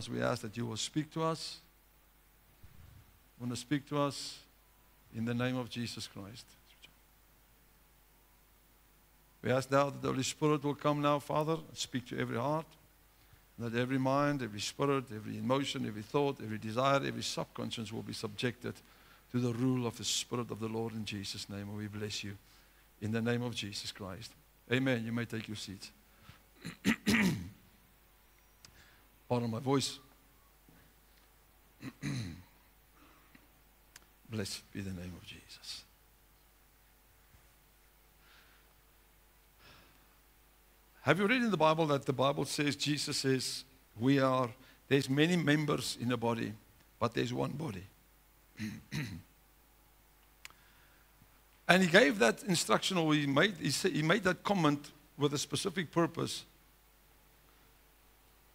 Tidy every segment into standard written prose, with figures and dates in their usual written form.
we ask that you will speak to us. Want to speak to us in the name of Jesus Christ. We ask now that the Holy Spirit will come now, Father, and speak to every heart, that every mind, every spirit, every emotion, every thought, every desire, every subconscious will be subjected to the rule of the Spirit of the Lord in Jesus' name. And we bless you in the name of Jesus Christ. Amen. You may take your seats. Pardon my voice. Blessed be the name of Jesus. Have you read in the Bible that the Bible says, Jesus says, there's many members in the body, but there's one body. And he gave that instruction, or he made that comment with a specific purpose,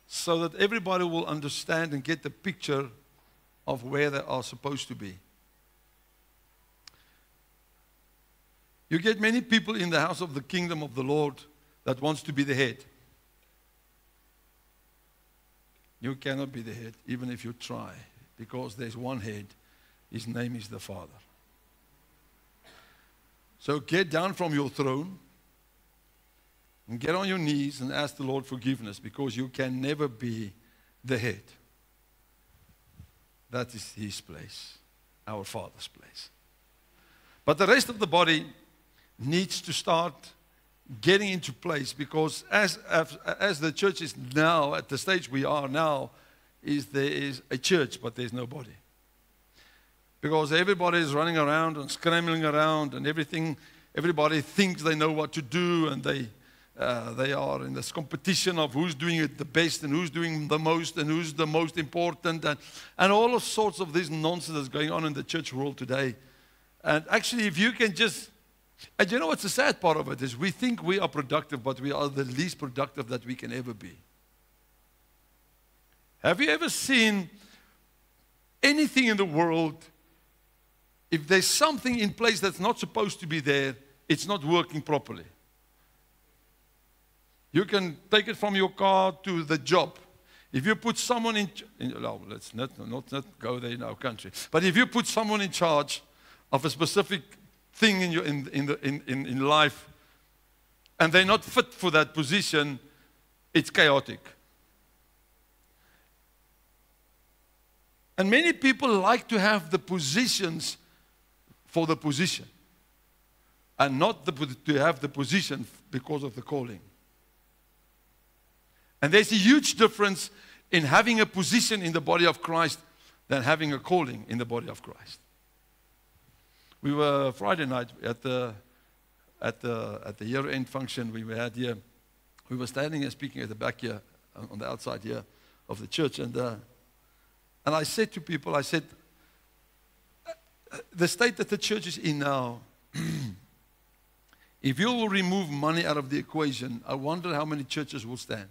so that everybody will understand and get the picture of where they are supposed to be. You get many people in the house of the kingdom of the Lord that wants to be the head. You cannot be the head, even if you try, because there's one head. His name is the Father. So get down from your throne and get on your knees and ask the Lord forgiveness, because you can never be the head. That is His place, our Father's place. But the rest of the body needs to start getting into place, because as the church is now, at the stage we are now, there is a church, but there's no body. Because everybody is running around and scrambling around and everything. Everybody thinks they know what to do, and they are in this competition of who's doing it the best and who's doing the most and who's the most important, and all of sorts of this nonsense that's going on in the church world today. And actually, if you can just... And you know what's the sad part of it is we think we are productive, but we are the least productive that we can ever be. Have you ever seen anything in the world, if there's something in place that's not supposed to be there, it's not working properly? You can take it from your car to the job. If you put someone let's not go there in our country, but if you put someone in charge of a specific thing in life, and they're not fit for that position, it's chaotic. And many people like to have the positions for the position, and not to have the position because of the calling. And there's a huge difference in having a position in the body of Christ than having a calling in the body of Christ. We were Friday night at the year-end function we had here. We were standing and speaking at the back here, on the outside here of the church, and I said to people, I said, the state that the church is in now, if you will remove money out of the equation, I wonder how many churches will stand.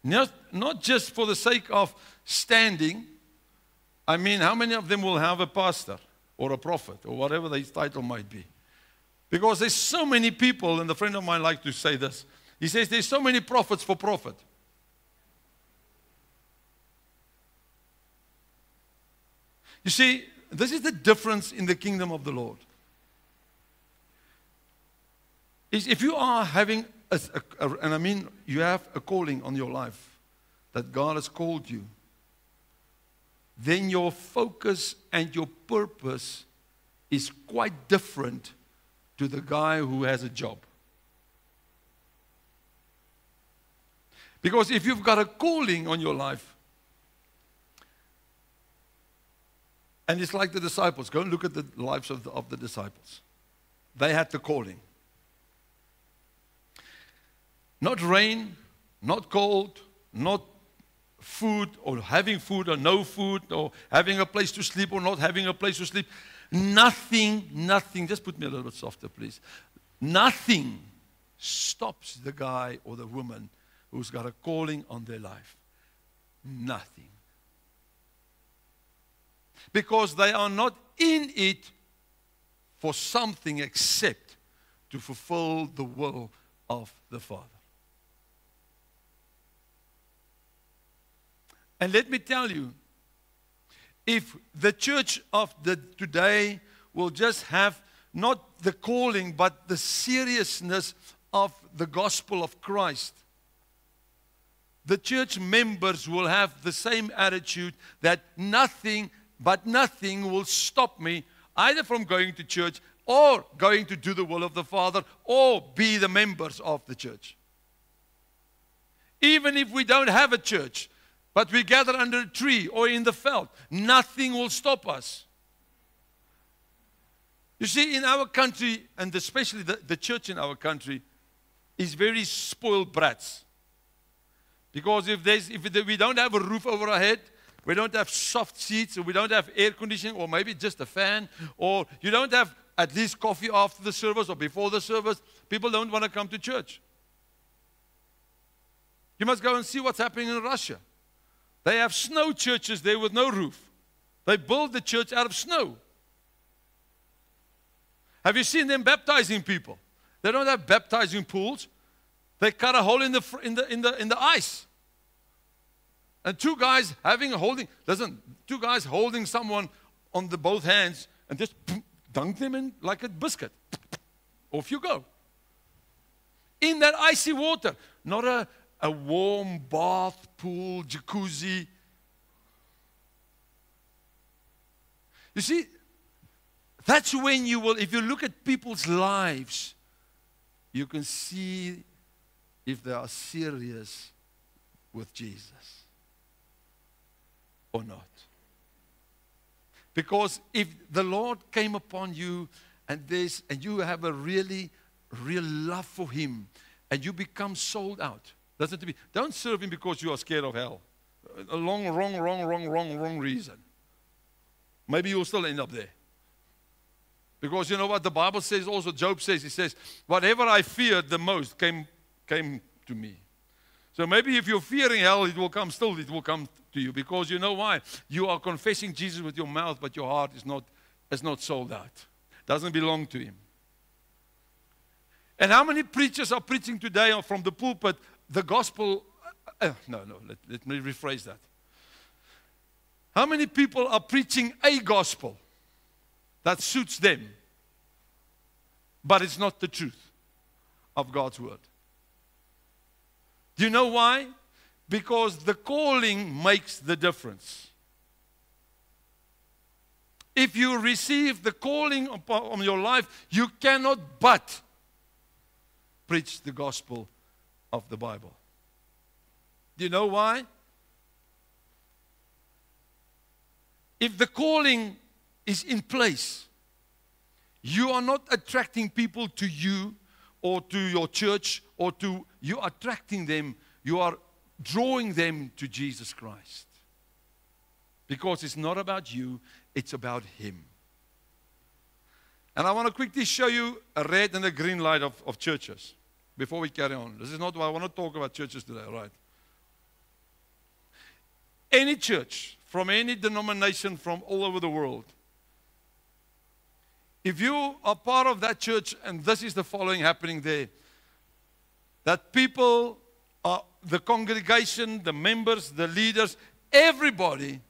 Not just for the sake of standing. I mean, how many of them will have a pastor or a prophet or whatever his title might be? Because there's so many people, and a friend of mine likes to say this. He says there's so many prophets for profit. You see, this is the difference in the kingdom of the Lord. Is if you are having, and I mean you have a calling on your life that God has called you, then your focus and your purpose is quite different to the guy who has a job. Because if you've got a calling on your life, and it's like the disciples, go and look at the lives of the disciples. They had the calling. Not rain, not cold, not food or having food or no food or having a place to sleep or not having a place to sleep. Nothing, just put me a little bit softer, please. Nothing stops the guy or the woman who's got a calling on their life. Nothing. Because they are not in it for something except to fulfill the will of the Father. And let me tell you, if the church of the today will just have not the calling, but the seriousness of the gospel of Christ, the church members will have the same attitude that nothing will stop me either from going to church or going to do the will of the Father or be the members of the church. Even if we don't have a church, but we gather under a tree or in the veld, nothing will stop us. You see, in our country, and especially the church in our country, is very spoiled brats. Because if we don't have a roof over our head, we don't have soft seats, or we don't have air conditioning, or maybe just a fan, or you don't have at least coffee after the service or before the service, people don't want to come to church. You must go and see what's happening in Russia. They have snow churches there with no roof. They build the church out of snow. Have you seen them baptizing people? They don't have baptizing pools. They cut a hole in the ice. And two guys holding someone on both hands and just dunk them in like a biscuit. Off you go. In that icy water. Not a warm bath, pool, jacuzzi. You see, that's when you will, if you look at people's lives, you can see if they are serious with Jesus or not. Because if the Lord came upon you and you have a real love for Him and you become sold out, don't serve Him because you are scared of hell. A wrong reason. Maybe you'll still end up there. Because you know what the Bible says also, Job says, he says, whatever I feared the most came to me. So maybe if you're fearing hell, it will come to you. Because you know why? You are confessing Jesus with your mouth, but your heart is not sold out. Doesn't belong to Him. And how many preachers are preaching today from the pulpit the gospel? Let me rephrase that. How many people are preaching a gospel that suits them, but it's not the truth of God's word? Do you know why? Because the calling makes the difference. If you receive the calling on your life, you cannot but preach the gospel of the Bible. Do you know why? If the calling is in place, you are not attracting people to you or to your church you are attracting them, you are drawing them to Jesus Christ. Because it's not about you, it's about Him. And I want to quickly show you a red and a green light of churches before we carry on. This is not why I want to talk about churches today, right? Any church, from any denomination from all over the world, if you are part of that church and this is the following happening there, that people, the congregation, the members, the leaders, everybody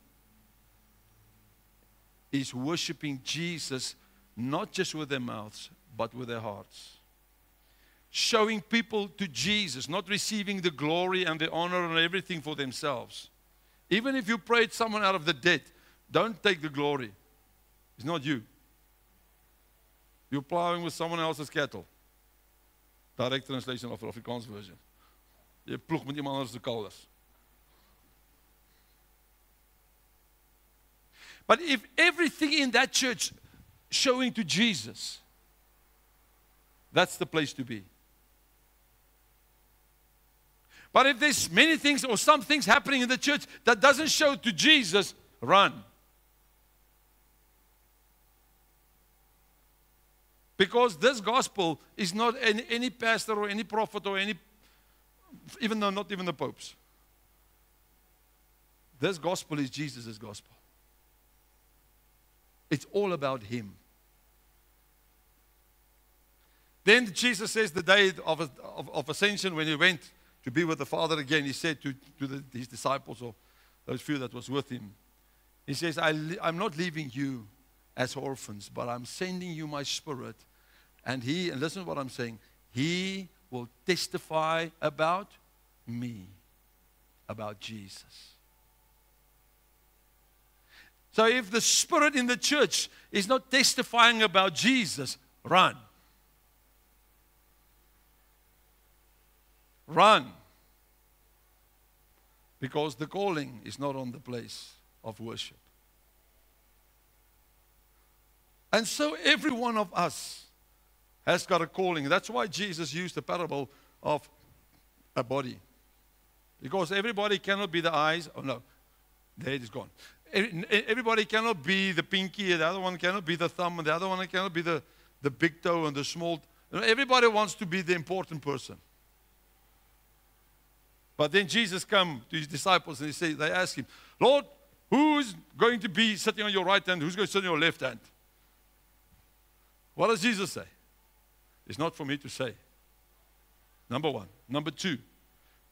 is worshiping Jesus, not just with their mouths, but with their hearts. Showing people to Jesus, not receiving the glory and the honor and everything for themselves. Even if you prayed someone out of the dead, don't take the glory. It's not you. You're plowing with someone else's cattle. Direct translation of the Afrikaans version. Jy ploeg met iemand anders se kalvers. But if everything in that church showing to Jesus, that's the place to be. But if there's many things or some things happening in the church that doesn't show to Jesus, run. Because this gospel is not any pastor or any prophet or not even the popes. This gospel is Jesus' gospel. It's all about Him. Then Jesus says the day of ascension, when He went to be with the Father again, He said to His disciples or those few that was with him. He says, I'm not leaving you as orphans, but I'm sending you my Spirit. And listen to what I'm saying, he will testify about me, about Jesus. So if the Spirit in the church is not testifying about Jesus, run. Run. Because the calling is not on the place of worship. And so every one of us has got a calling. That's why Jesus used the parable of a body. Because everybody cannot be the eyes. Oh no, the head is gone. Everybody cannot be the pinky, the other one cannot be the thumb, and the other one cannot be the big toe and the small. Everybody wants to be the important person. But then Jesus come to his disciples and they ask him, Lord, who's going to be sitting on your right hand? Who's going to sit on your left hand? What does Jesus say? It's not for me to say. Number one. Number two.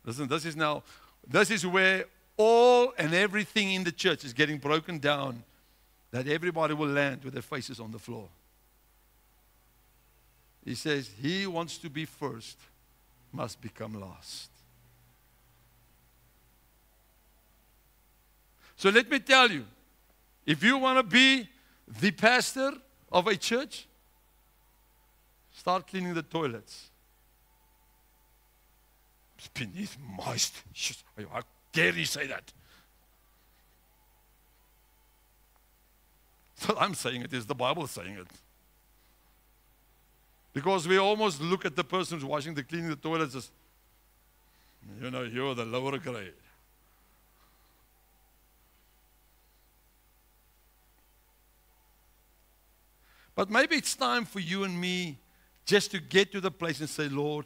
Listen, this is where all and everything in the church is getting broken down, that everybody will land with their faces on the floor. He says, he wants to be first, must become last. So let me tell you, if you want to be the pastor of a church, start cleaning the toilets. It's beneath my... How dare you say that? So I'm saying it is the Bible saying it. Because we almost look at the person who's cleaning the toilets as, you're the lower grade. But maybe it's time for you and me just to get to the place and say, Lord,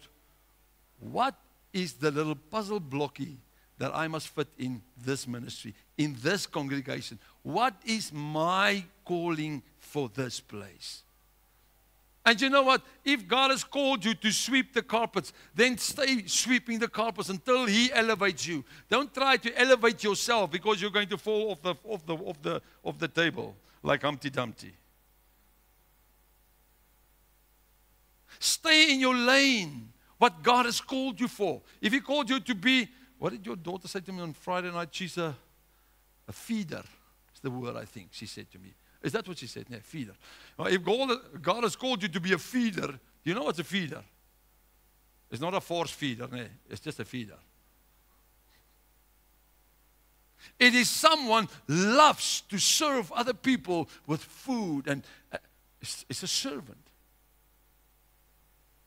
what is the little puzzle blocky that I must fit in this ministry, in this congregation? What is my calling for this place? And you know what? If God has called you to sweep the carpets, then stay sweeping the carpets until He elevates you. Don't try to elevate yourself because you're going to fall off the table like Humpty Dumpty. Stay in your lane, what God has called you for. If He called you to be, what did your daughter say to me on Friday night? She's a feeder. That's the word I think she said to me. Is that what she said? No, feeder. If God has called you to be a feeder, you know what's a feeder? It's not a force feeder, no. It's just a feeder. It is someone loves to serve other people with food, and it's a servant.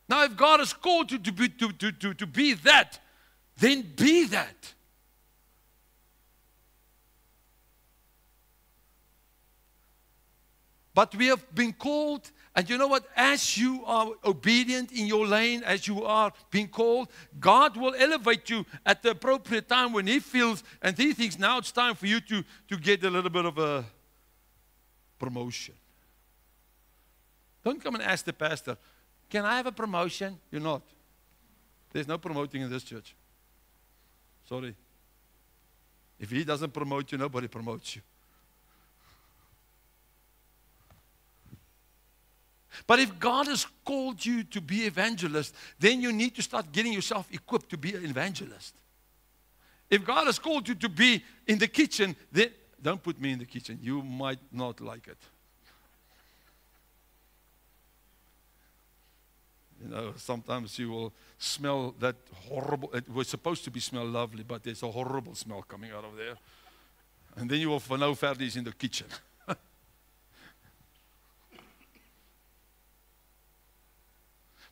Now, if God has called you to be that, then be that. But we have been called, and you know what? As you are obedient in your lane, as you are being called, God will elevate you at the appropriate time when He feels, and He thinks now it's time for you to get a little bit of a promotion. Don't come and ask the pastor, can I have a promotion? You're not. There's no promoting in this church. Sorry. If He doesn't promote you, nobody promotes you. But if God has called you to be evangelist, then you need to start getting yourself equipped to be an evangelist. If God has called you to be in the kitchen, then don't put me in the kitchen. You might not like it. Sometimes you will smell that horrible, it was supposed to smell lovely, but there's a horrible smell coming out of there. And then you will know Ferdy's in the kitchen.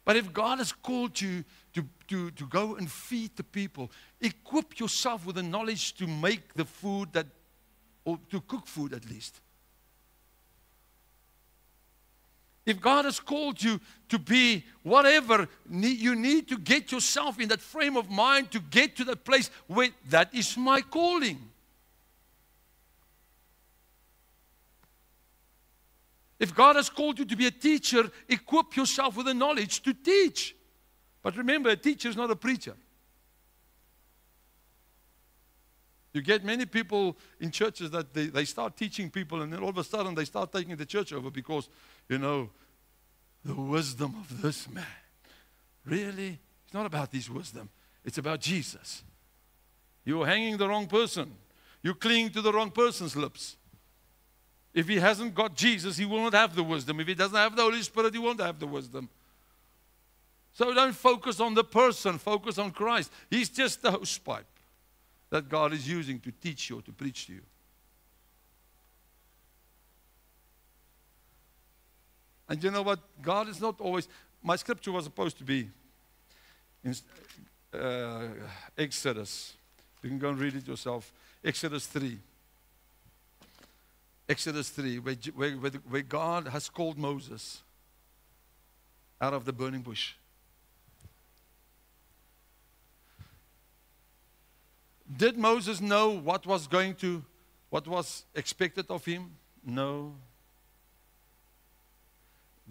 But if God has called you to go and feed the people, equip yourself with the knowledge to make the food or to cook food at least. If God has called you to be whatever, you need to get yourself in that frame of mind to get to that place where that is my calling. If God has called you to be a teacher, equip yourself with the knowledge to teach. But remember, a teacher is not a preacher. You get many people in churches that they start teaching people, and then all of a sudden they start taking the church over because, the wisdom of this man. Really? It's not about his wisdom. It's about Jesus. You're hanging the wrong person. You're clinging to the wrong person's lips. If he hasn't got Jesus, he will not have the wisdom. If he doesn't have the Holy Spirit, he won't have the wisdom. So don't focus on the person. Focus on Christ. He's just the hosepipe that God is using to teach you or to preach to you. And you know what? God is not always... My scripture was supposed to be in Exodus. You can go and read it yourself. Exodus 3. Exodus 3, where God has called Moses out of the burning bush. Did Moses know what was expected of him? No.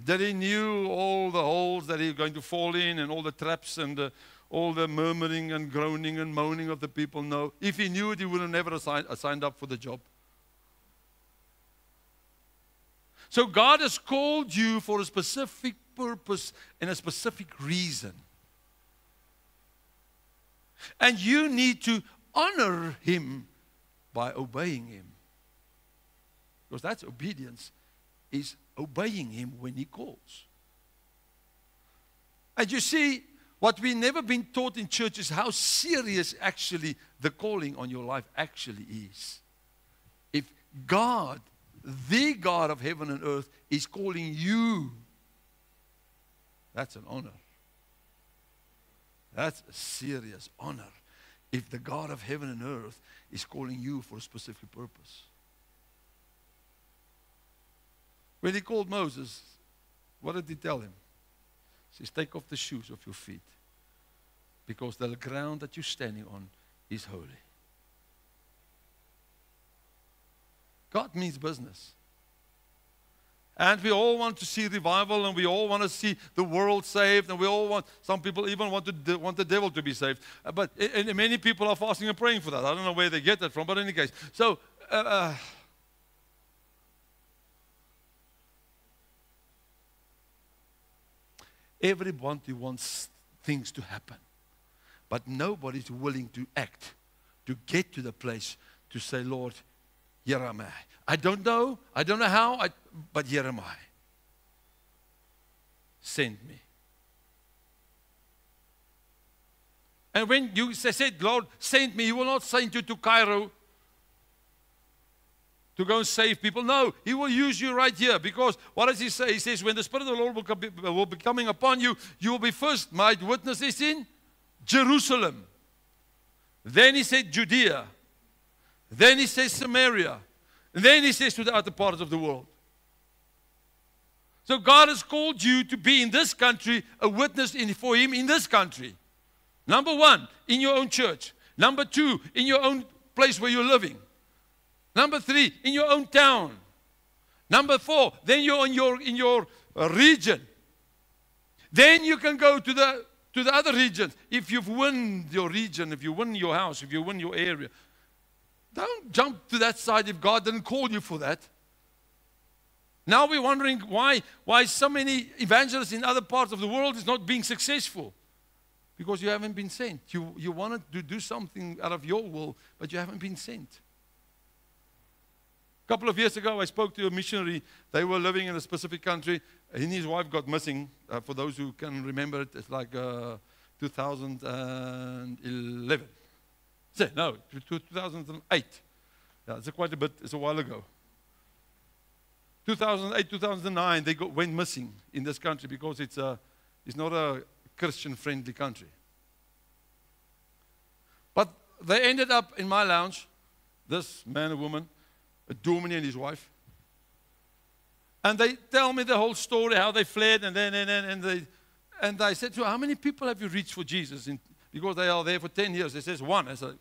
Did he knew all the holes that he was going to fall in and all the traps and all the murmuring and groaning and moaning of the people? No. If he knew it, he would have never signed up for the job. So God has called you for a specific purpose and a specific reason. And you need to honor Him by obeying Him. Because that's obedience, is obeying Him when He calls. And you see, what we've never been taught in church is how serious actually the calling on your life actually is. If God, the God of heaven and earth, is calling you, that's an honor. That's a serious honor. If the God of heaven and earth is calling you for a specific purpose. When He called Moses, what did He tell him? He says, take off the shoes of your feet, because the ground that you're standing on is holy. God means business. And we all want to see revival, and we all want to see the world saved, and we all want, some people even want the devil to be saved. And many people are fasting and praying for that. I don't know where they get that from, but in any case. So, everybody wants things to happen, but nobody's willing to act, to get to the place to say, Lord, here am I. I don't know how, but here am I. Send me. And when you said, Lord, send me, He will not send you to Cairo to go and save people. No, He will use you right here. Because what does He say? He says, when the Spirit of the Lord will be coming upon you, you will be first my witnesses in Jerusalem. Then He said Judea. Then He says Samaria. And then He says to the other parts of the world. So God has called you to be in this country, a witness for Him in this country. Number one, in your own church. Number two, in your own place where you're living. Number three, in your own town. Number four, then you're in your region. Then you can go to the other regions. If you've won your region, if you win your house, if you win your area, don't jump to that side if God didn't call you for that. Now we're wondering why so many evangelists in other parts of the world is not being successful. Because you haven't been sent. You wanted to do something out of your will, but you haven't been sent. A couple of years ago, I spoke to a missionary. They were living in a specific country. He and his wife got missing. For those who can remember it, it's like 2011. No, 2008. Yeah, it's quite a bit. It's a while ago. 2008, 2009, they went missing in this country because it's not a Christian-friendly country. But they ended up in my lounge, this man and woman, a doorman and his wife. And they tell me the whole story, how they fled, and I said to her, how many people have you reached for Jesus? Because they are there for 10 years. They says, one. I said,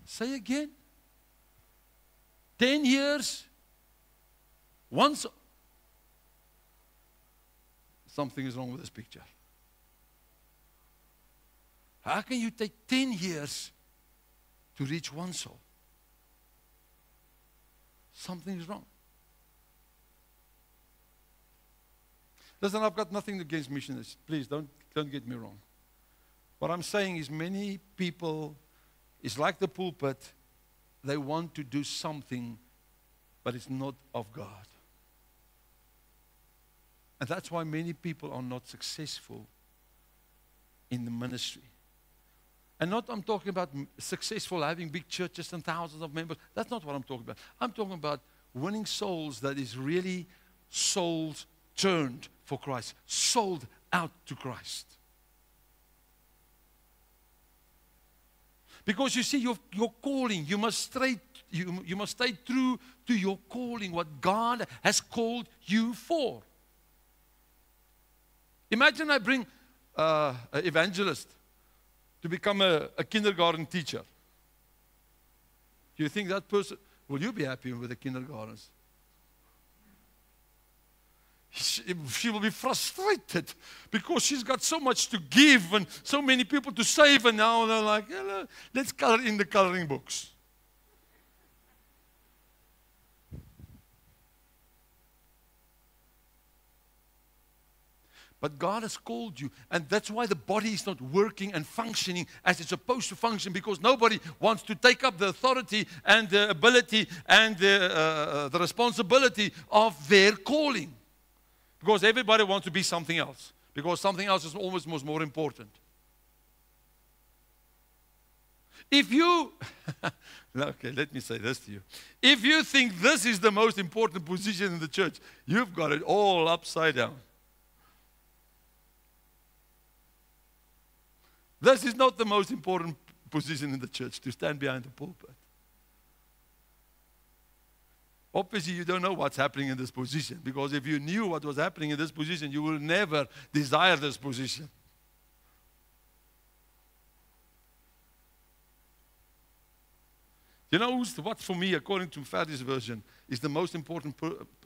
say again. 10 years. Once. Something is wrong with this picture. How can you take 10 years to reach one soul. Something is wrong. Listen, I've got nothing against missionaries. Please don't get me wrong. What I'm saying is many people, it's like the pulpit, they want to do something, but it's not of God. And that's why many people are not successful in the ministry. And I'm talking about successful, having big churches and thousands of members. That's not what I'm talking about. I'm talking about winning souls that is really souls turned for Christ, sold out to Christ. Because you see, your calling, you must stay true to your calling, what God has called you for. Imagine I bring an evangelist to become a kindergarten teacher. Do you think that person, will you be happy with the kindergartens? She will be frustrated because she's got so much to give and so many people to save, and now they're like, let's color in the coloring books. But God has called you, and that's why the body is not working and functioning as it's supposed to function, because nobody wants to take up the authority and the ability and the responsibility of their calling. Because everybody wants to be something else, because something else is almost more important. If you, okay, let me say this to you. If you think this is the most important position in the church, you've got it all upside down. This is not the most important position in the church, to stand behind the pulpit. Obviously, you don't know what's happening in this position, because if you knew what was happening in this position, you will never desire this position. You know what, for me, according to Fadi's version, is the most important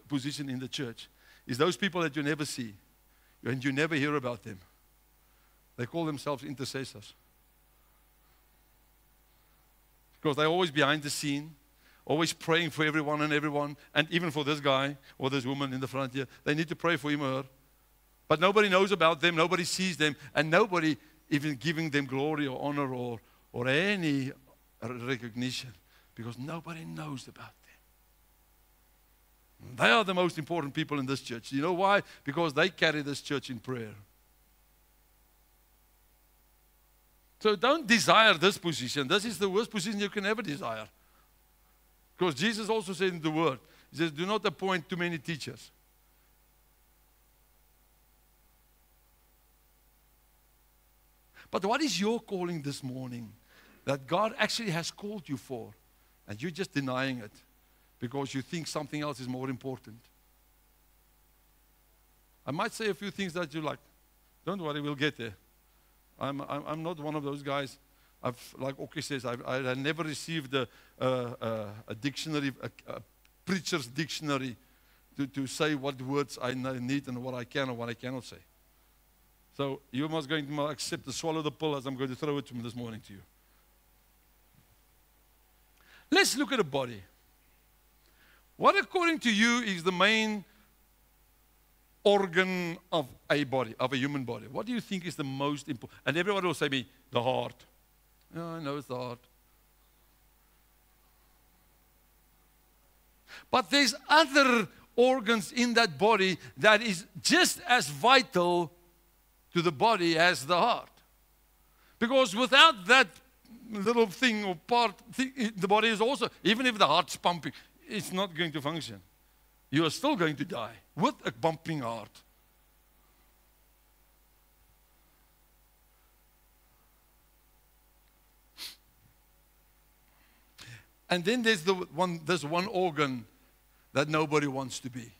position in the church? Is those people that you never see and you never hear about them. They call themselves intercessors. Because they're always behind the scene, always praying for everyone, and even for this guy or this woman in the front here. They need to pray for him or her. But nobody knows about them, nobody sees them, and nobody even giving them glory or honor or any recognition, because nobody knows about them. They are the most important people in this church. You know why? Because they carry this church in prayer. So don't desire this position. This is the worst position you can ever desire. Because Jesus also said in the Word, He says, do not appoint too many teachers. But what is your calling this morning that God actually has called you for, and you're just denying it because you think something else is more important? I might say a few things that you like. Don't worry, we'll get there. I'm not one of those guys. Like Oki says, I never received a dictionary, a preacher's dictionary to say what words I need and what I can or what I cannot say. So you must going to accept to swallow the pill as I'm going to throw it to this morning to you. Let's look at the body. What, according to you, is the main organ of a body, of a human body? What do you think is the most important? And everyone will say me, the heart. Yeah, I know it's the heart. But there's other organs in that body that is just as vital to the body as the heart. Because without that little thing or part, the body is also, even if the heart's pumping, it's not going to function. You are still going to die with a pumping heart. And then there's one organ that nobody wants to be.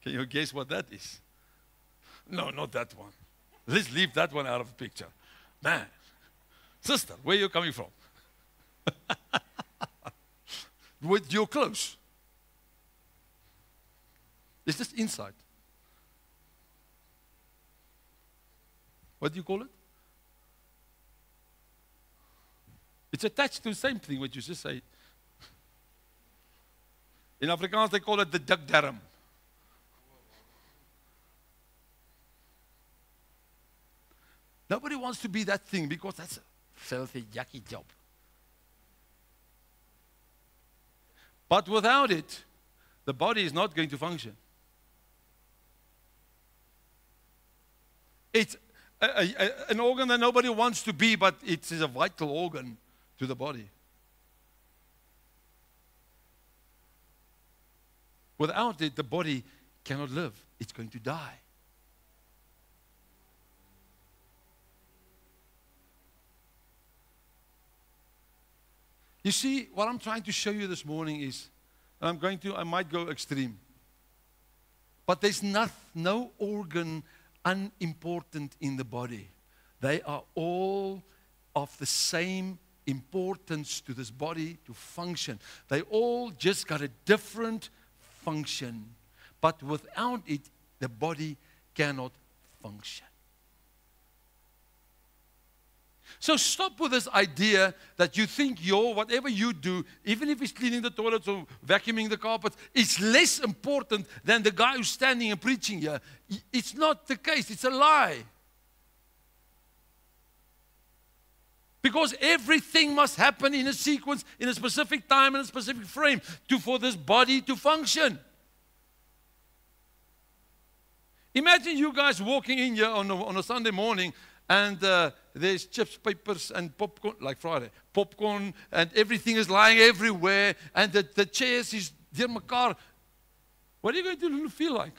Can you guess what that is? No, not that one. Let's leave that one out of the picture. Man, sister, where are you coming from? With your clothes. It's just inside. What do you call it? It's attached to the same thing, what you just say. In Afrikaans, they call it the dikdarm. Nobody wants to be that thing because that's a filthy, yucky job. But without it, the body is not going to function. It's an organ that nobody wants to be, but it is a vital organ to the body. Without it, the body cannot live. It's going to die. You see, what I'm trying to show you this morning is, and I might go extreme, but there's no organ unimportant in the body. They are all of the same importance to this body to function. They all just got a different function. But without it, the body cannot function. So stop with this idea that you think whatever you do, even if it's cleaning the toilets or vacuuming the carpets, is less important than the guy who's standing and preaching here. It's not the case. It's a lie. Because everything must happen in a sequence, in a specific time, in a specific frame, for this body to function. Imagine you guys walking in here on a Sunday morning, and there's chips, papers, and popcorn, like Friday, popcorn, and everything is lying everywhere, and the chairs is deur mekaar. What are you going to feel like?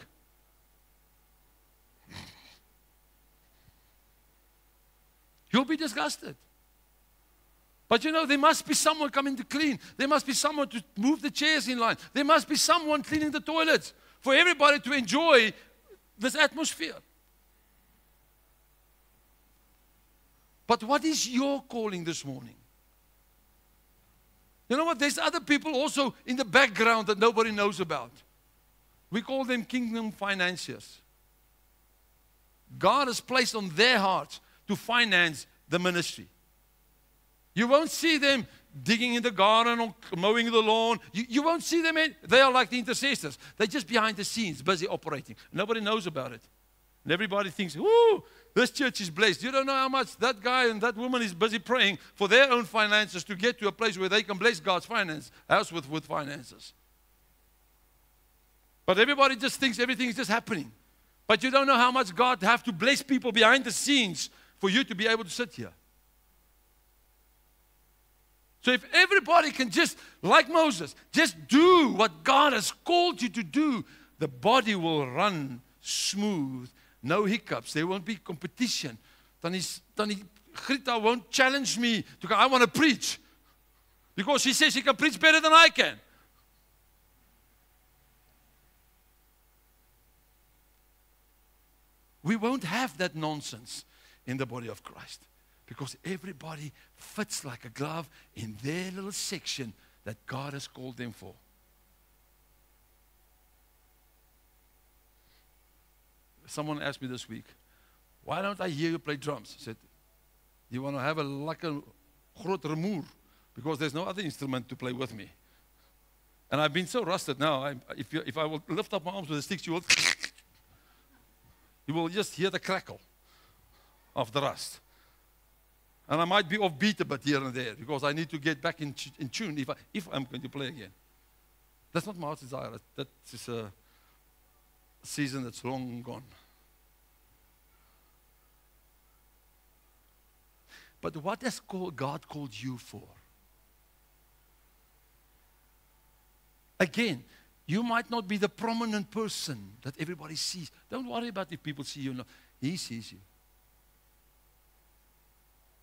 You'll be disgusted. But you know, there must be someone coming to clean. There must be someone to move the chairs in line. There must be someone cleaning the toilets for everybody to enjoy this atmosphere. But what is your calling this morning? You know what? There's other people also in the background that nobody knows about. We call them kingdom financiers. God has placed on their hearts to finance the ministry. You won't see them digging in the garden or mowing the lawn. You won't see them. They are like the intercessors. They're just behind the scenes, busy operating. Nobody knows about it. And everybody thinks, "Ooh, this church is blessed." You don't know how much that guy and that woman is busy praying for their own finances to get to a place where they can bless God's house with finances. But everybody just thinks everything is just happening. But you don't know how much God have to bless people behind the scenes for you to be able to sit here. So if everybody can just, like Moses, just do what God has called you to do, the body will run smooth, no hiccups, there won't be competition. Tannie Grita won't challenge me to go, "I want to preach," because she says she can preach better than I can. We won't have that nonsense in the body of Christ. Because everybody fits like a glove in their little section that God has called them for. Someone asked me this week, "Why don't I hear you play drums?" I said, "You want to have a lekker groot rumoer, because there's no other instrument to play with me." And I've been so rusted now, if I will lift up my arms with the sticks, you will just hear the crackle of the rust. And I might be offbeat a bit here and there because I need to get back in tune if I'm going to play again. That's not my heart's desire. That is a season that's long gone. But what has God called you for? Again, you might not be the prominent person that everybody sees. Don't worry about if people see you or not. He sees you.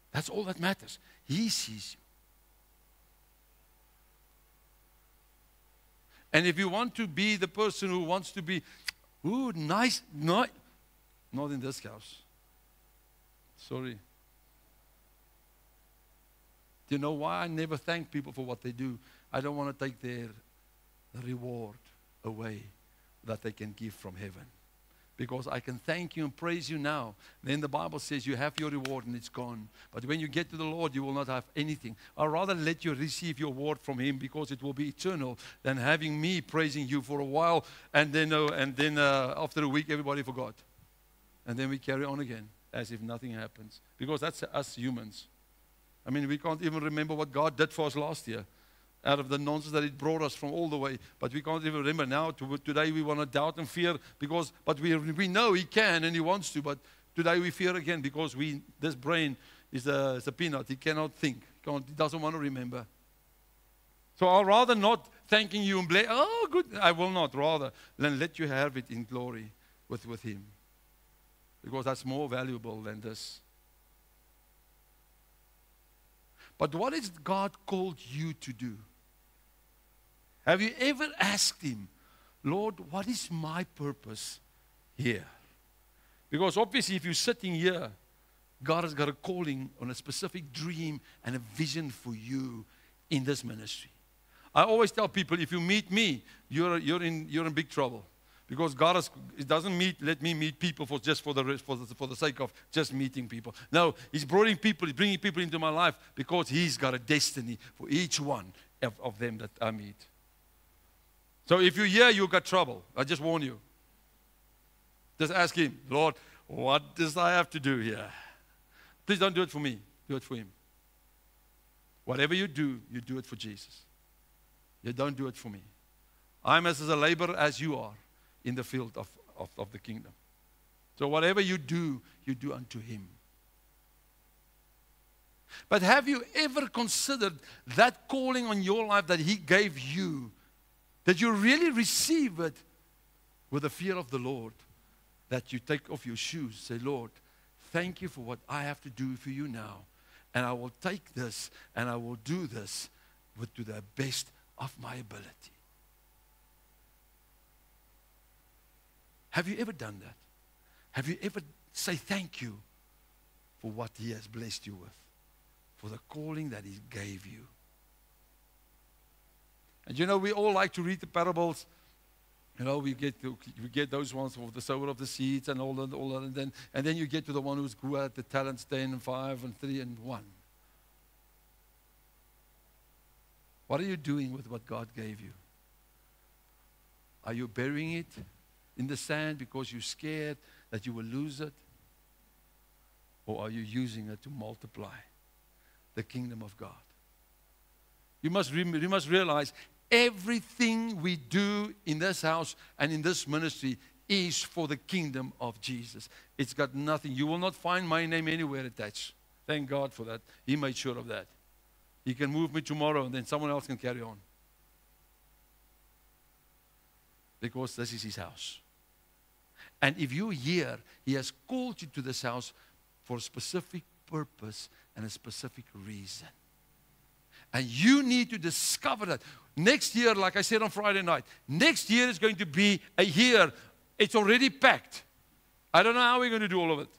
That's all that matters. He sees you. And if you want to be the person who wants to be, ooh, nice, not in this house. Sorry. Do you know why I never thank people for what they do? I don't want to take their reward away that they can give from heaven. because I can thank you and praise you now. Then the Bible says you have your reward and it's gone. But when you get to the Lord, you will not have anything. I'd rather let you receive your reward from Him because it will be eternal than having me praising you for a while and then after a week everybody forgot. And then we carry on again as if nothing happens. Because that's us humans. I mean, we can't even remember what God did for us last year. Out of the nonsense that it brought us from all the way. But we can't even remember now. Today we want to doubt and fear but we know He can and He wants to. But today we fear again because this brain is a peanut. He cannot think. He doesn't want to remember. So I'll rather not thanking you and blame. Oh, good. I will not. Rather than let you have it in glory with Him. Because that's more valuable than this. But what has God called you to do? Have you ever asked Him, Lord, what is my purpose here? Because obviously if you're sitting here, God has got a calling on a specific dream and a vision for you in this ministry. I always tell people, if you meet me, you're in big trouble. Because God doesn't let me meet people for the sake of just meeting people. No, He's bringing people into my life because He's got a destiny for each one of them that I meet. So if you're here, you've got trouble. I just warn you. Just ask Him, Lord, what does I have to do here? Please don't do it for me. Do it for Him. Whatever you do it for Jesus. You don't do it for me. I'm as a laborer as you are in the field of the kingdom. So whatever you do unto Him. But have you ever considered that calling on your life that He gave you, that you really receive it with the fear of the Lord, that you take off your shoes, say, Lord, thank you for what I have to do for you now, and I will take this and I will do this to the best of my ability. Have you ever done that? Have you ever say thank you for what He has blessed you with, for the calling that He gave you? And we all like to read the parables. We get those ones of the sower of the seeds and all that, and then you get to the one who had the talents 10 and 5 and 3 and 1. What are you doing with what God gave you? Are you burying it in the sand because you're scared that you will lose it? Or are you using it to multiply the kingdom of God? You must realize everything we do in this house and in this ministry is for the kingdom of Jesus. It's got nothing. You will not find my name anywhere attached. Thank God for that. He made sure of that. He can move me tomorrow and then someone else can carry on. Because this is His house. And if you're here, He has called you to this house for a specific purpose and a specific reason. And you need to discover that. Next year, like I said on Friday night, next year is going to be a year. It's already packed. I don't know how we're going to do all of it.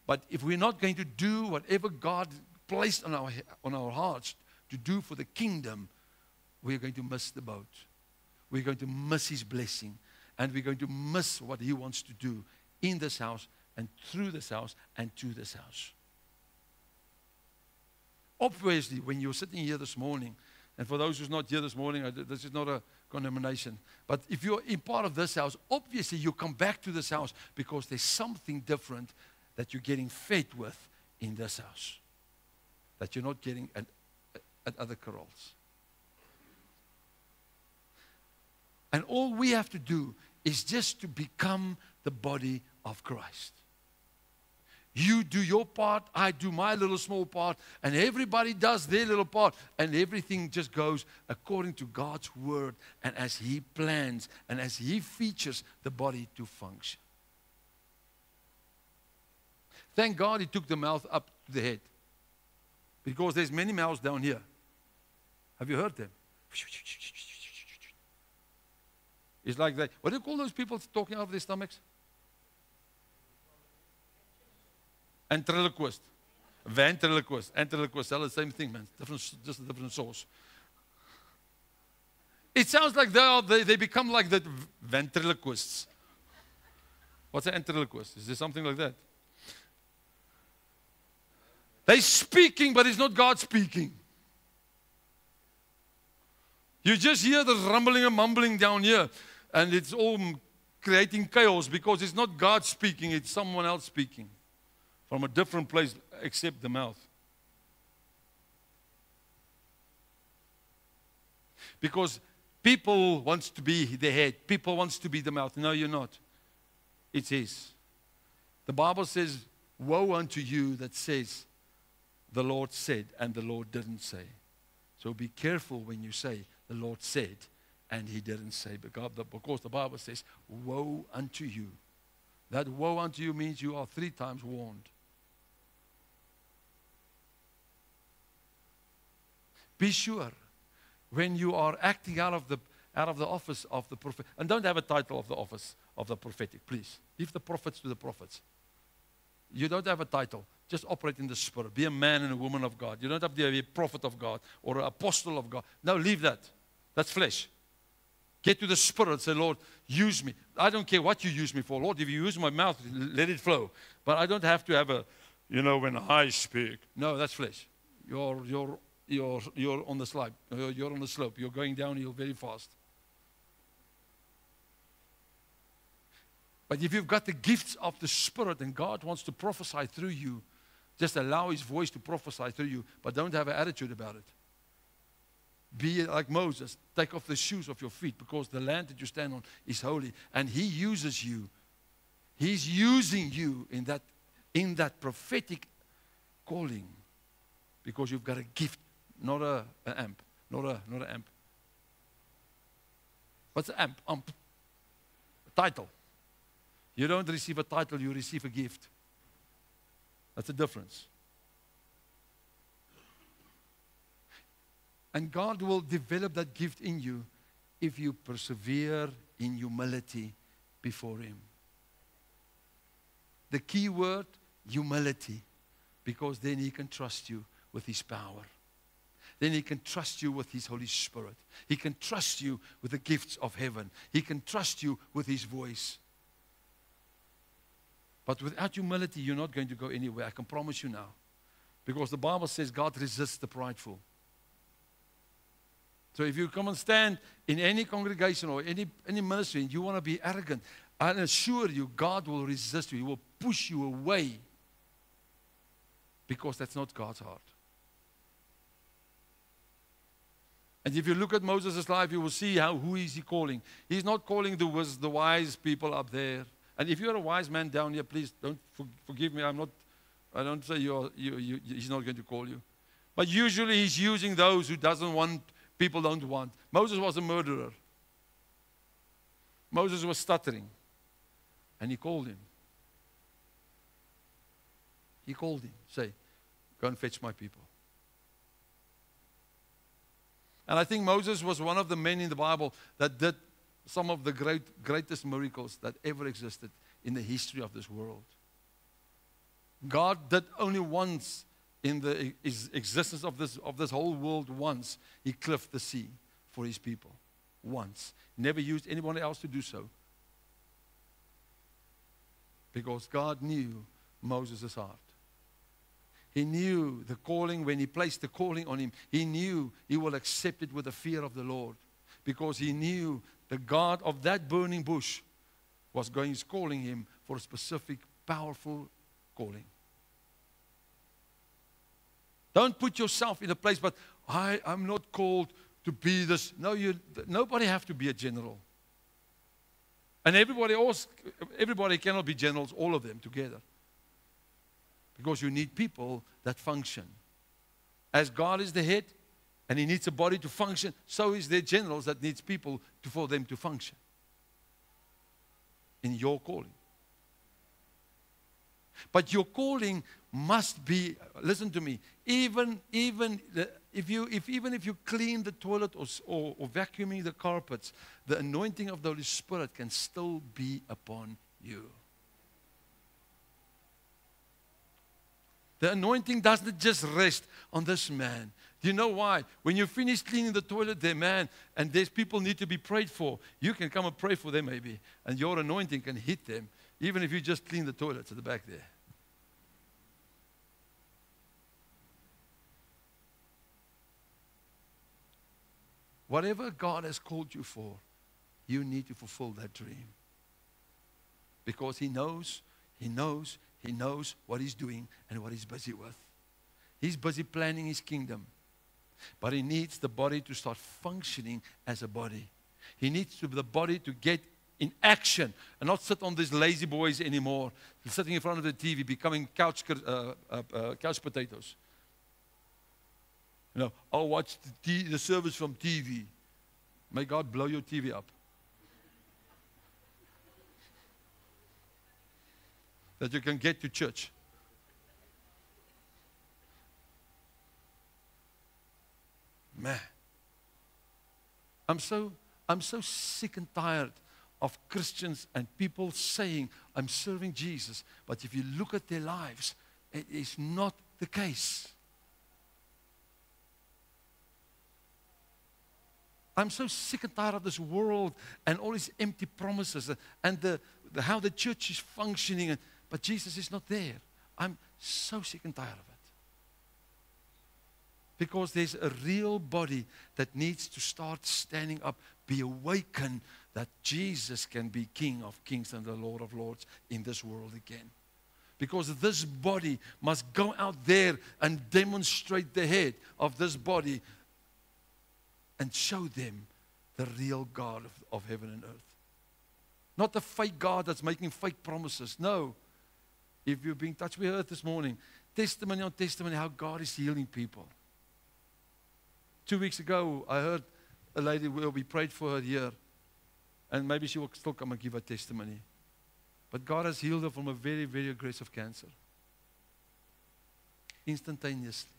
But if we're not going to do whatever God placed on our hearts to do for the kingdom, we're going to miss the boat. We're going to miss His blessing. And we're going to miss what He wants to do in this house and through this house and to this house. Obviously, when you're sitting here this morning, and for those who's not here this morning, this is not a condemnation, but if you're in part of this house, obviously you come back to this house because there's something different that you're getting fed with in this house that you're not getting at other corrals. And all we have to do is just to become the body of Christ. You do your part, I do my little small part, and everybody does their little part, and everything just goes according to God's word and as He plans and as He features the body to function. Thank God He took the mouth up to the head, because there's many mouths down here. Have you heard them? It's like that. What do you call those people talking out of their stomachs? Ventriloquist. Ventriloquist. Ventriloquist. All the same thing, man. Just a different source. It sounds like they become like the ventriloquists. What's an ventriloquist? Is there something like that? They're speaking, but it's not God speaking. You just hear the rumbling and mumbling down here, and it's all creating chaos because it's not God speaking, it's someone else speaking from a different place except the mouth. Because people want to be the head. People want to be the mouth. No, you're not. It's His. The Bible says, woe unto you that says, the Lord said, and the Lord didn't say. So be careful when you say, the Lord said, and He didn't say. Because the Bible says, woe unto you. That woe unto you means you are 3 times warned. Be sure when you are acting out of the office of the prophet, and don't have a title of the office of the prophetic, please. Leave the prophets to the prophets. You don't have a title. Just operate in the Spirit. Be a man and a woman of God. You don't have to be a prophet of God or an apostle of God. No, leave that. That's flesh. Get to the Spirit. Say, Lord, use me. I don't care what you use me for. Lord, if you use my mouth, let it flow. But I don't have to have when I speak. No, that's flesh. You're on the slope. You're on the slope. You're going downhill very fast. But if you've got the gifts of the Spirit and God wants to prophesy through you, just allow His voice to prophesy through you, but don't have an attitude about it. Be like Moses. Take off the shoes of your feet because the land that you stand on is holy. And He uses you. He's using you in that prophetic calling because you've got a gift, not an amp. Not an amp. What's an amp? A title. You don't receive a title, you receive a gift. That's the difference. And God will develop that gift in you if you persevere in humility before Him. The key word, humility, because then He can trust you with His power. Then He can trust you with His Holy Spirit. He can trust you with the gifts of heaven. He can trust you with His voice. But without humility, you're not going to go anywhere. I can promise you now. Because the Bible says God resists the prideful. So if you come and stand in any congregation or any ministry and you want to be arrogant, I assure you God will resist you. He will push you away. Because that's not God's heart. And if you look at Moses' life, you will see who is he calling. He's not calling the wise people up there. And if you're a wise man down here, please don't forgive me. I don't say he's not going to call you. But usually he's using those who people don't want. Moses was a murderer. Moses was stuttering. And he called him. He called him. Say, go and fetch my people. And I think Moses was one of the men in the Bible that did some of the greatest miracles that ever existed in the history of this world. God did only once in the existence of this whole world once. He cleft the sea for His people. Once. Never used anyone else to do so. Because God knew Moses' heart. He knew the calling. When He placed the calling on him, He knew he will accept it with the fear of the Lord. Because He knew the God of that burning bush was calling him for a specific, powerful calling. Don't put yourself in a place, but I'm not called to be this. No, nobody have to be a general. And everybody cannot be generals, all of them together. Because you need people that function. As God is the head, and He needs a body to function, so is there generals that needs people for them to function. In your calling. But your calling must be, listen to me, even if you clean the toilet or vacuuming the carpets, the anointing of the Holy Spirit can still be upon you. The anointing doesn't just rest on this man. Do you know why? When you finish cleaning the toilet there, man, and there's people need to be prayed for, you can come and pray for them maybe, and your anointing can hit them, even if you just clean the toilets at the back there. Whatever God has called you for, you need to fulfill that dream. Because He knows what He's doing and what He's busy with. He's busy planning His kingdom. But He needs the body to start functioning as a body. He needs the body to get in action and not sit on these lazy boys anymore, sitting in front of the TV, becoming couch potatoes. You know, I'll watch the service from TV. May God blow your TV up. That you can get to church. Man, I'm so sick and tired of Christians and people saying, I'm serving Jesus. But if you look at their lives, it is not the case. I'm so sick and tired of this world and all these empty promises and how the church is functioning. But Jesus is not there. I'm so sick and tired of it. Because there's a real body that needs to start standing up, be awakened that Jesus can be King of Kings and the Lord of Lords in this world again. Because this body must go out there and demonstrate the head of this body and show them the real God of heaven and earth. Not the fake God that's making fake promises. No. If you're being touched, we heard this morning, testimony on testimony, how God is healing people. 2 weeks ago, I heard a lady, we prayed for her here, and maybe she will still come and give her testimony. But God has healed her from a very, very aggressive cancer. Instantaneously.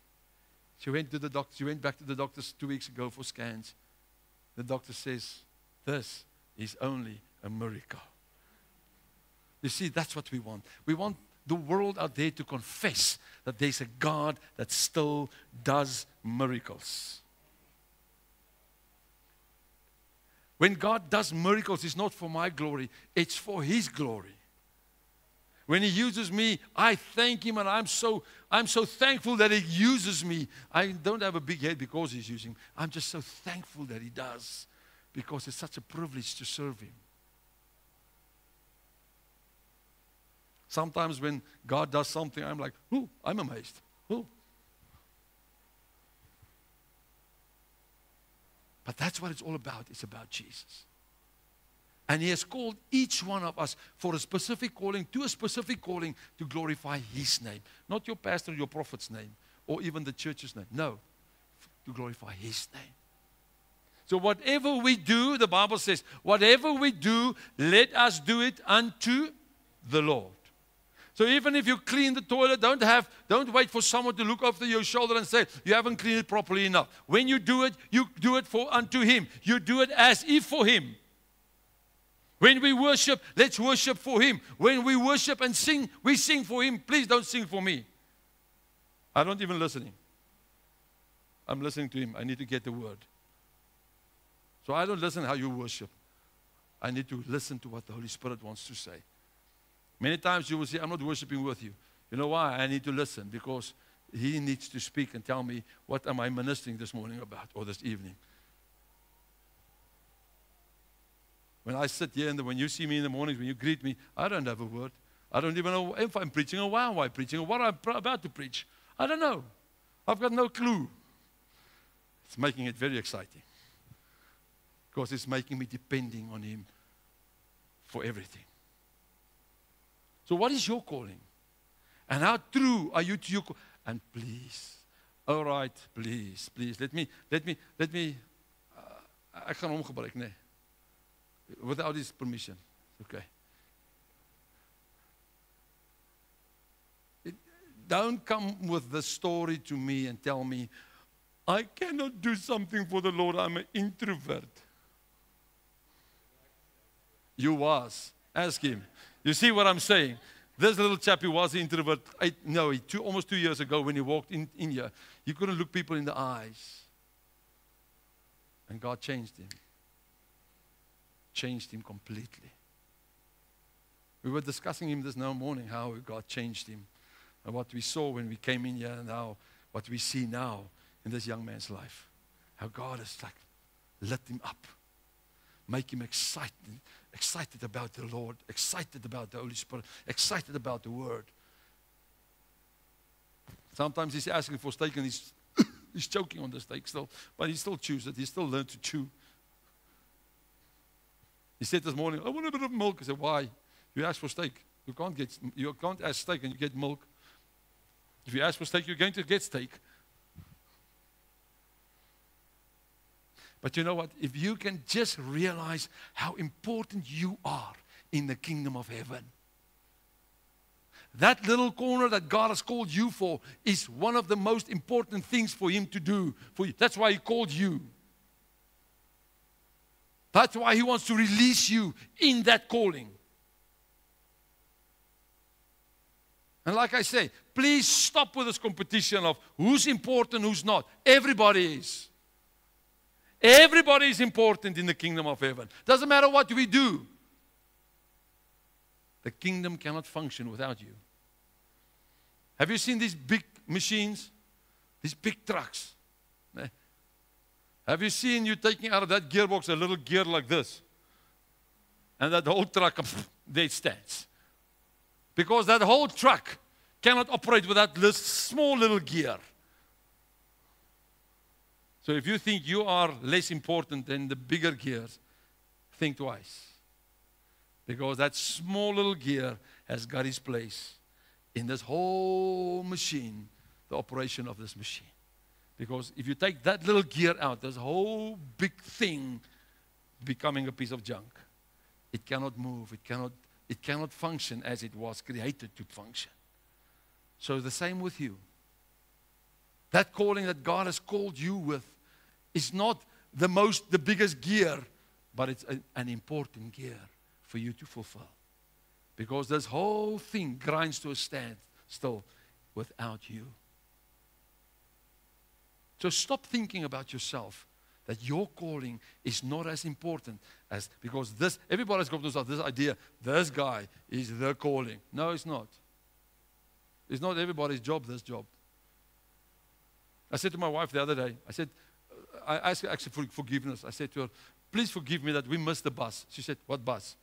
She went to the doctor. She went back to the doctors 2 weeks ago for scans. The doctor says, this is only a miracle. You see, that's what we want. We want the world out there to confess that there's a God that still does miracles. When God does miracles, it's not for my glory, it's for His glory. When He uses me, I thank Him, and I'm so thankful that He uses me. I don't have a big head because He's using me. I'm just so thankful that He does, because it's such a privilege to serve Him. Sometimes when God does something, I'm like, oh, I'm amazed. Oh. But that's what it's all about. It's about Jesus. And He has called each one of us for a specific calling, to glorify His name. Not your pastor, your prophet's name, or even the church's name. No, to glorify His name. So whatever we do, the Bible says, whatever we do, let us do it unto the Lord. So even if you clean the toilet, don't wait for someone to look over your shoulder and say, you haven't cleaned it properly enough. When you do it for unto Him. You do it as if for Him. When we worship, let's worship for Him. When we worship and sing, we sing for Him. Please don't sing for me. I don't even listening. I'm listening to Him. I need to get the word. So I don't listen how you worship. I need to listen to what the Holy Spirit wants to say. Many times you will say, I'm not worshiping with you. You know why? I need to listen, because He needs to speak and tell me, what am I ministering this morning about, or this evening? When I sit here and when you see me in the mornings, when you greet me, I don't have a word. I don't even know if I'm preaching or why I'm preaching or what I'm about to preach. I don't know. I've got no clue. It's making it very exciting, because it's making me depending on Him for everything. So what is your calling? And how true are you to your calling? And please, all right, please, let me, I gaan hom gebruik, nee. Without his permission, okay. Don't come with the story to me and tell me, I cannot do something for the Lord, I'm an introvert. You was. Ask him. You see what I'm saying? This little chap who was an introvert, almost 2 years ago when he walked in here, he couldn't look people in the eyes. And God changed him. Changed him completely. We were discussing him this morning, how God changed him. And what we saw when we came in here and how what we see now in this young man's life. How God has lit him up. Make him excited about the Lord, excited about the Holy Spirit, excited about the Word. Sometimes he's asking for steak and he's choking on the steak still, but he still chews it. He still learned to chew. He said this morning, I want a bit of milk. I said, why? You ask for steak. You can't ask steak and you get milk. If you ask for steak, you're going to get steak. But you know what? If you can just realize how important you are in the kingdom of heaven. That little corner that God has called you for is one of the most important things for Him to do for you. That's why He called you. That's why He wants to release you in that calling. And like I say, please stop with this competition of who's important, who's not. Everybody is. Everybody is important in the kingdom of heaven. Doesn't matter what we do. The kingdom cannot function without you. Have you seen these big machines? These big trucks? Have you seen you taking out of that gearbox a little gear like this? And that whole truck, there it stands. Because that whole truck cannot operate without this small little gear. So if you think you are less important than the bigger gears, think twice. Because that small little gear has got its place in this whole machine, the operation of this machine. Because if you take that little gear out, this whole big thing becoming a piece of junk. It cannot move. It cannot function as it was created to function. So the same with you. That calling that God has called you with is not the biggest gear, but it's an important gear for you to fulfill. Because this whole thing grinds to a standstill without you. So stop thinking about yourself, that your calling is not as important as, because everybody's got this idea, this guy is the calling. No, it's not. It's not everybody's job, this job. I said to my wife the other day, I asked her actually for forgiveness. I said to her, please forgive me that we missed the bus. She said, what bus?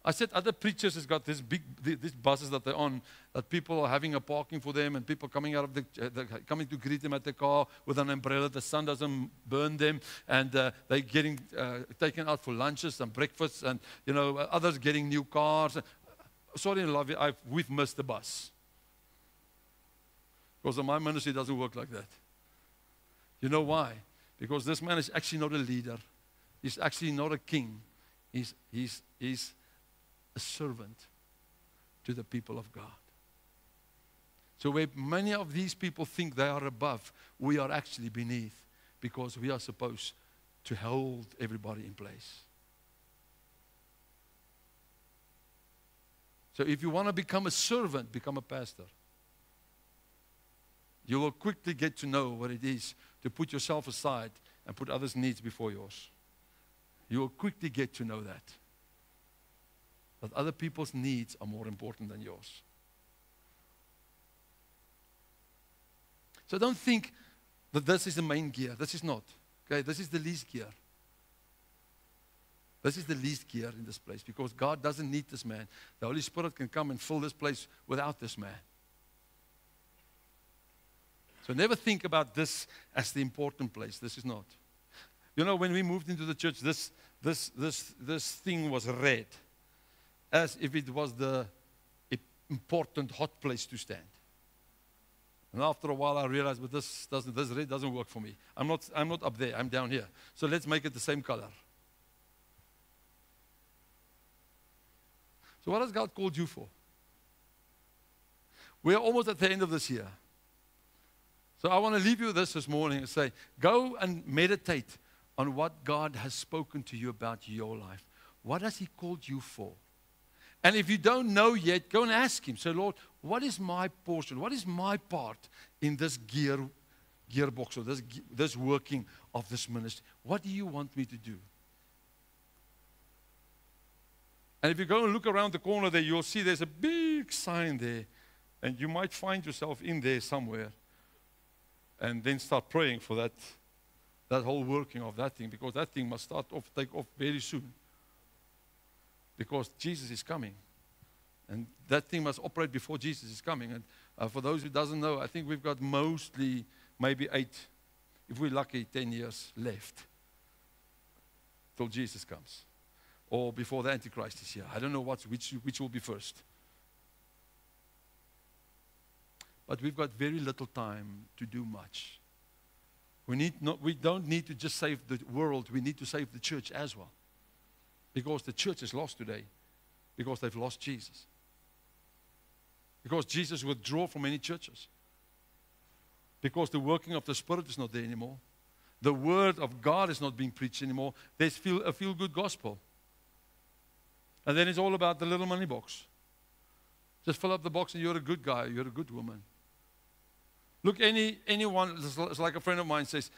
I said, other preachers has got these buses that they're on, that people are having a parking for them, and people coming out of coming to greet them at the car with an umbrella. The sun doesn't burn them, and they're getting taken out for lunches and breakfasts, and others getting new cars. Sorry, love you, we've missed the bus. Because my ministry doesn't work like that. You know why? Because this man is actually not a leader. He's actually not a king. He's a servant to the people of God. So where many of these people think they are above, we are actually beneath, because we are supposed to hold everybody in place. So if you want to become a servant, become a pastor. You will quickly get to know what it is to put yourself aside and put others' needs before yours. You will quickly get to know that. That other people's needs are more important than yours. So don't think that this is the main gear. This is not. Okay, this is the least gear. This is the least gear in this place, because God doesn't need this man. The Holy Spirit can come and fill this place without this man. So never think about this as the important place. This is not. When we moved into the church, this thing was red, as if it was the important hot place to stand. And after a while, I realized, but this red doesn't work for me. I'm not up there. I'm down here. So let's make it the same color. So what has God called you for? We're almost at the end of this year. So I want to leave you with this morning and say, go and meditate on what God has spoken to you about your life. What has He called you for? And if you don't know yet, go and ask Him. Say, Lord, what is my portion? What is my part in this gearbox or this working of this ministry? What do you want me to do? And if you go and look around the corner there, you'll see there's a big sign there. And you might find yourself in there somewhere. And then start praying for that whole working of that thing. Because that thing must take off very soon. Because Jesus is coming. And that thing must operate before Jesus is coming. And for those who doesn't know, I think we've got mostly maybe 8, if we're lucky, 10 years left till Jesus comes. Or before the Antichrist is here. I don't know which will be first. But we've got very little time to do much. We don't need to just save the world. We need to save the church as well. Because the church is lost today. Because they've lost Jesus. Because Jesus withdrew from many churches. Because the working of the Spirit is not there anymore. The Word of God is not being preached anymore. There's a feel-good gospel. And then it's all about the little money box. Just fill up the box and you're a good guy, you're a good woman. Look, anyone, it's like a friend of mine says,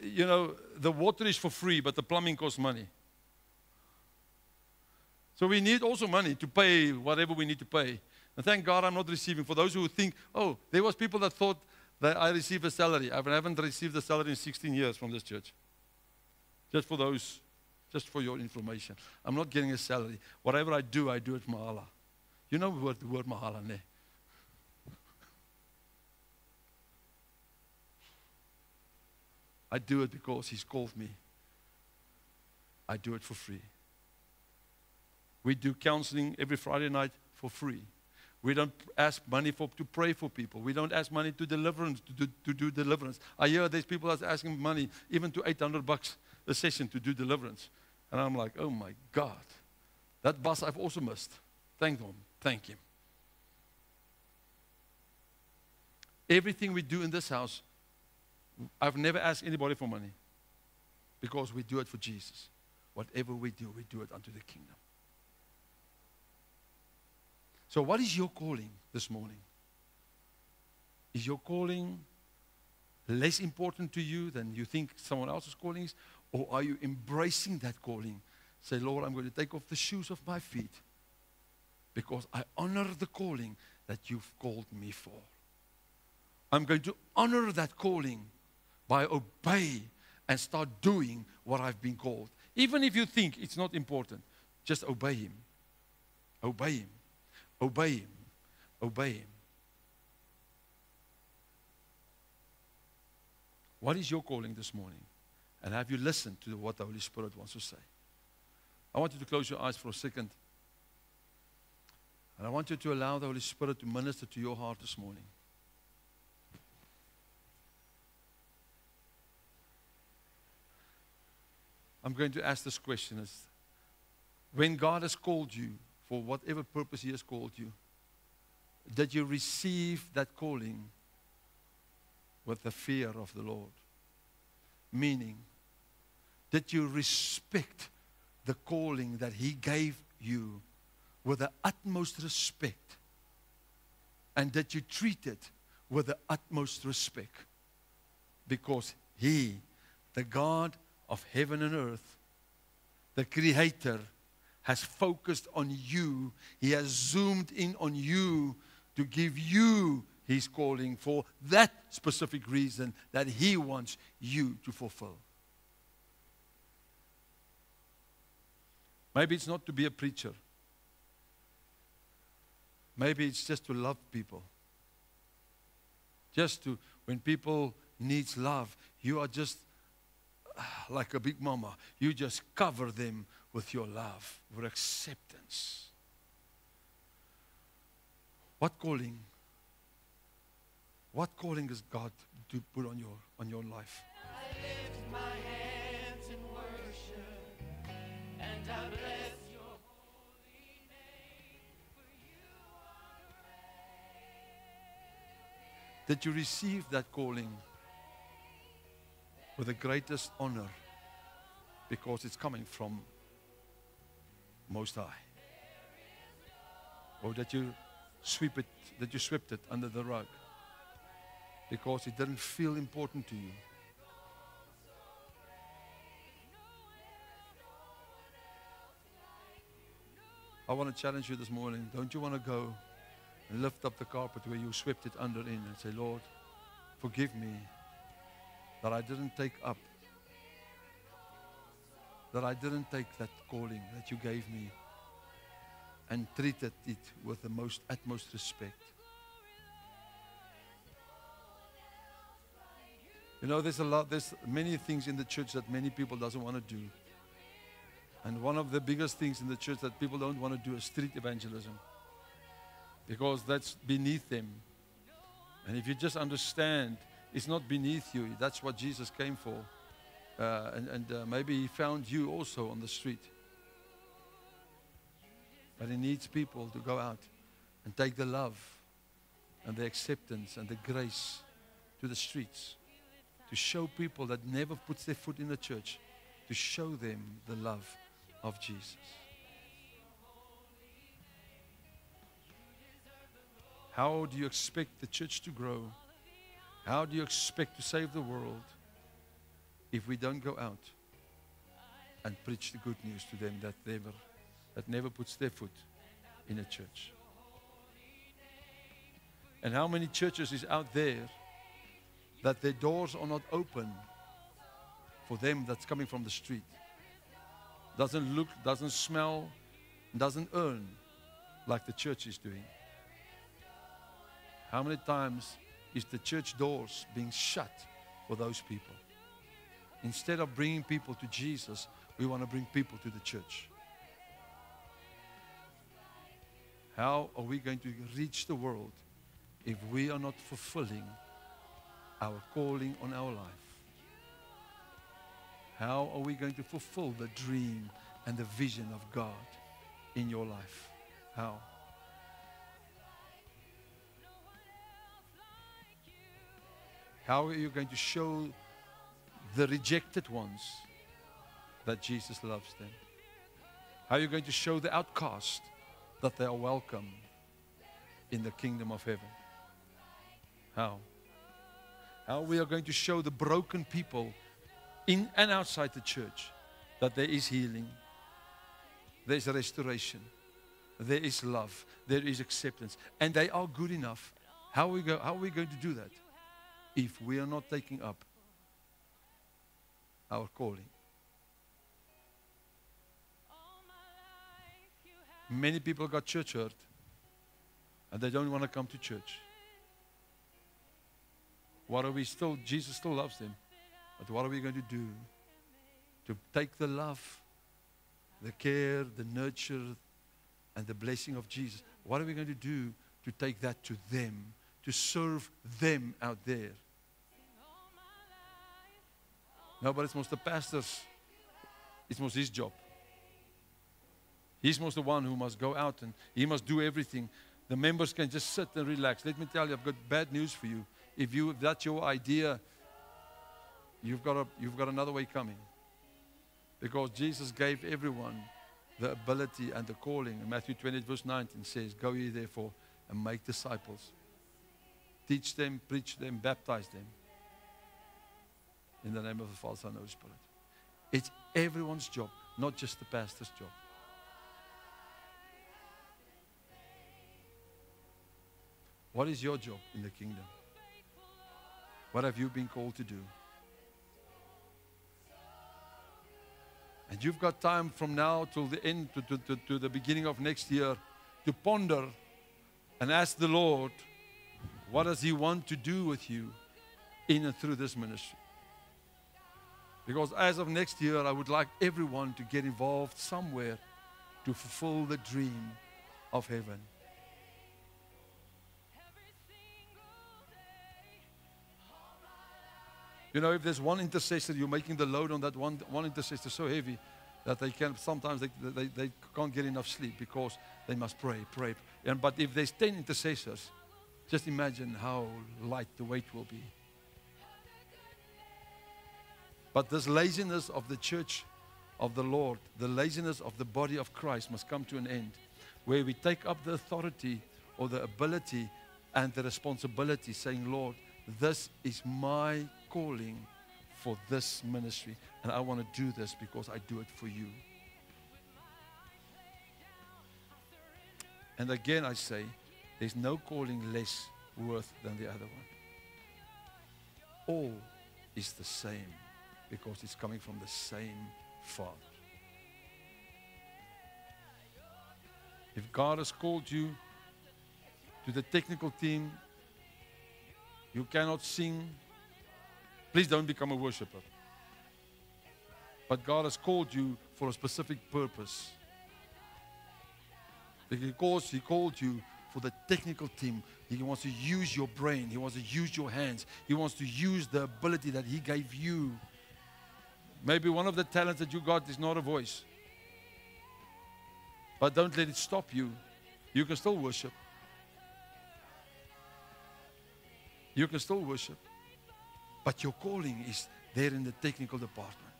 you know, the water is for free, but the plumbing costs money. So we need also money to pay whatever we need to pay. And thank God I'm not receiving. For those who think, oh, there was people that thought that I received a salary. I haven't received a salary in 16 years from this church. Just for your information. I'm not getting a salary. Whatever I do it mahala. You know what the word mahala, ne? I do it because He's called me. I do it for free. We do counseling every Friday night for free. We don't ask money to pray for people. We don't ask money to do deliverance. I hear there's people that's asking money even to $800 a session to do deliverance. And I'm like, oh my God. That bus I've also missed. Thank Him. Thank Him. Everything we do in this house, I've never asked anybody for money. Because we do it for Jesus. Whatever we do it unto the kingdom. So what is your calling this morning? Is your calling less important to you than you think someone else's calling is? Or are you embracing that calling? Say, Lord, I'm going to take off the shoes of my feet because I honor the calling that you've called me for. I'm going to honor that calling by obey and start doing what I've been called. Even if you think it's not important, just obey Him. Obey Him. Obey Him. Obey Him. What is your calling this morning? And have you listened to what the Holy Spirit wants to say? I want you to close your eyes for a second. And I want you to allow the Holy Spirit to minister to your heart this morning. I'm going to ask this question. When God has called you, for whatever purpose He has called you, did you receive that calling with the fear of the Lord? Meaning, did you respect the calling that He gave you with the utmost respect? And did you treat it with the utmost respect? Because He, the God of heaven and earth, the Creator, has focused on you. He has zoomed in on you to give you His calling for that specific reason that He wants you to fulfill. Maybe it's not to be a preacher. Maybe it's just to love people. Just to, when people needs love, you are just like a big mama. You just cover them with your love, with acceptance. What calling? What calling is God to put on your life? I lift my hands in worship and I bless your holy name, for you are great. Did you receive that calling with the greatest honor because it's coming from Most High? or that you swept it under the rug because it didn't feel important to you. I want to challenge you this morning. Don't you want to go and lift up the carpet where you swept it under in and say, Lord, forgive me that I didn't take up, that I didn't take that calling that you gave me and treated it with the utmost respect. You know, there's many things in the church that many people doesn't want to do. And one of the biggest things in the church that people don't want to do is street evangelism, because that's beneath them. And if you just understand, it's not beneath you. That's what Jesus came for. Maybe he found you also on the street. But he needs people to go out and take the love and the acceptance and the grace to the streets, to show people that never puts their foot in the church, to show them the love of Jesus. How do you expect the church to grow? How do you expect to save the world if we don't go out and preach the good news to them that never puts their foot in a church? And how many churches is out there that their doors are not open for them that's coming from the street? Doesn't look, doesn't smell, doesn't earn like the church is doing. How many times is the church doors being shut for those people? Instead of bringing people to Jesus, we want to bring people to the church. How are we going to reach the world if we are not fulfilling our calling on our life? How are we going to fulfill the dream and the vision of God in your life? How? How are you going to show the rejected ones that Jesus loves them? How are you going to show the outcast that they are welcome in the kingdom of heaven? How? How we are going to show the broken people in and outside the church that there is healing, there is restoration, there is love, there is acceptance, and they are good enough. How are we going to do that if we are not taking up our calling? Many people got church hurt and they don't want to come to church. What are we still? Jesus still loves them. But what are we going to do to take the love, the care, the nurture, and the blessing of Jesus? What are we going to do to take that to them, to serve them out there? No, but it's most the pastor's, it's most his job. He's most the one who must go out and he must do everything. The members can just sit and relax. Let me tell you, I've got bad news for you. If that's your idea, you've got another way coming. Because Jesus gave everyone the ability and the calling. In Matthew 28 verse 19 says, go ye therefore and make disciples. Teach them, preach them, baptize them. In the name of the Father, Son, and Holy Spirit. It's everyone's job, not just the pastor's job. What is your job in the kingdom? What have you been called to do? And you've got time from now till the end, to the beginning of next year, to ponder and ask the Lord, what does He want to do with you in and through this ministry? Because as of next year, I would like everyone to get involved somewhere to fulfill the dream of heaven. You know, if there's one intercessor, you're making the load on that one intercessor so heavy that they can't get enough sleep because they must pray. But if there's 10 intercessors, just imagine how light the weight will be. But this laziness of the church of the Lord, the laziness of the body of Christ must come to an end. where we take up the authority or the ability and the responsibility, saying, Lord, this is my calling for this ministry, and I want to do this because I do it for you. And again, I say, there's no calling less worth than the other one. All is the same because it's coming from the same Father. If God has called you to the technical team, you cannot sing, please don't become a worshiper. But God has called you for a specific purpose. Because He called you for the technical team. He wants to use your brain. He wants to use your hands. He wants to use the ability that He gave you. Maybe one of the talents that you got is not a voice. But don't let it stop you. You can still worship. You can still worship. But your calling is there in the technical department,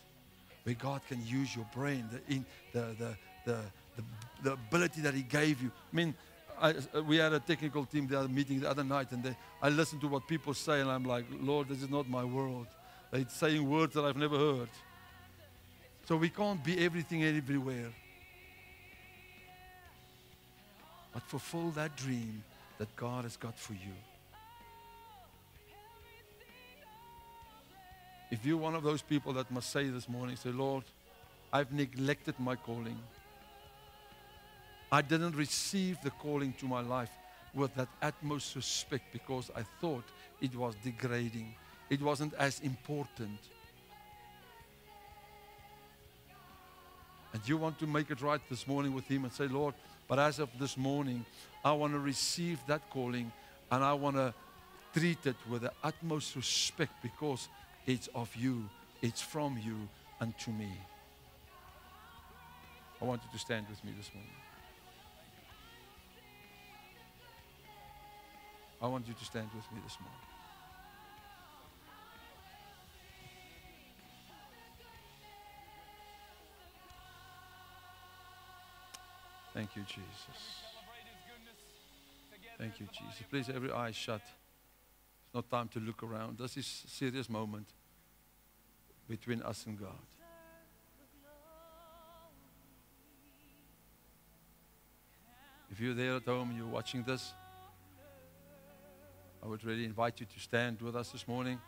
where God can use your brain, the ability that He gave you. I mean, we had a technical team meeting the other night, and I listened to what people say, and I'm like, Lord, this is not my world. They're saying words that I've never heard. So we can't be everything everywhere. But fulfill that dream that God has got for you. If you're one of those people that must say this morning, say, Lord, I've neglected my calling. I didn't receive the calling to my life with that utmost respect because I thought it was degrading. It wasn't as important. And you want to make it right this morning with Him and say, Lord, but as of this morning, I want to receive that calling and I want to treat it with the utmost respect because it's of you, it's from you unto me. I want you to stand with me this morning. I want you to stand with me this morning. Thank you, Jesus. Thank you, Jesus. Please, every eye shut. It's not time to look around. This is a serious moment between us and God. If you're there at home and you're watching this, I would really invite you to stand with us this morning.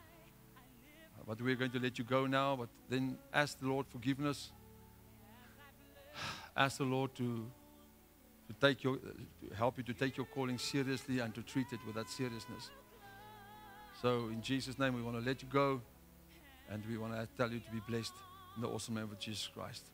But we're going to let you go now, but then ask the Lord forgiveness. Ask the Lord to help you to take your calling seriously and to treat it with that seriousness. So in Jesus' name, we want to let you go, and we want to tell you to be blessed in the awesome name of Jesus Christ.